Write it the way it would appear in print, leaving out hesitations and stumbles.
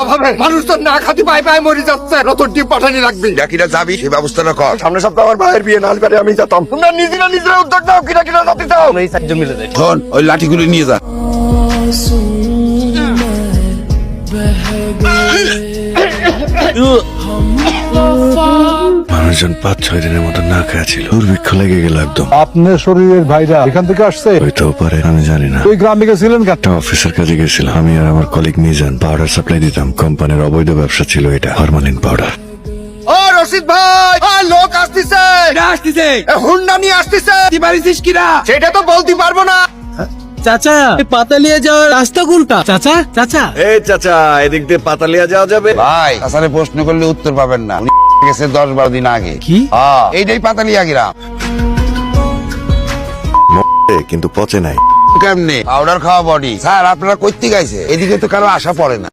অভাবে মানুষ তো না খাতি পায়ে পায়ে মরে যাচ্ছে। নতুন টিপ পাঠানি লাগবে। কিনা যাবি সেই ব্যবস্থাটা কর। সামনের সপ্তাহে আমার ভাইয়ের বিয়ে, না হলে আমি যেতাম। তোমরা নিজেরা উদ্যোগ নাও, কিনা যাতে দাও। এই চারজন মিলে যাই। শোন, ওই লাঠিগুলো নিয়ে যা। মানুষজন 5-6 দিনের মতো না খাওয়া ছিল, দুর্ভিক্ষ লেগে গেল একদম। আপনার শরীরের ভাইরা এখান থেকে আসছে? হইতেও পারে, আমি জানি না। ওই গ্রামে গেছিলেন কেন? একটা অফিসের কাজে গেছিলাম, আমি আর আমার কলিগ মিজান পাউডার সাপ্লাই দিতাম। কোম্পানির অবৈধ ব্যবসা ছিল এটা, ফরমালিন পাউডার। ও রশিদ ভাই, লোক আসতেছে, হুন্ডা নিয়ে আসতেছে। সেটা তো বলতে পারবো না। চাচা, পাতালিয়া যাওয়ার রাস্তা কোনটা? চাচা চাচা এই চাচা, এদিক দিয়ে পাতালিয়া যাওয়া যাবে? ভাই, তাছাড়া প্রশ্ন করলে উত্তর পাবেন না। উনি গেছে 10-12 দিন আগে। কি? এইটাই পাতালিয়া গ্রাম। কিন্তু পচে নাই। কেমনে পাউডার খাওয়া বডি? স্যার, আপনারা কইতে গাইছে, এদিকে তো কারো আশা পড়ে না।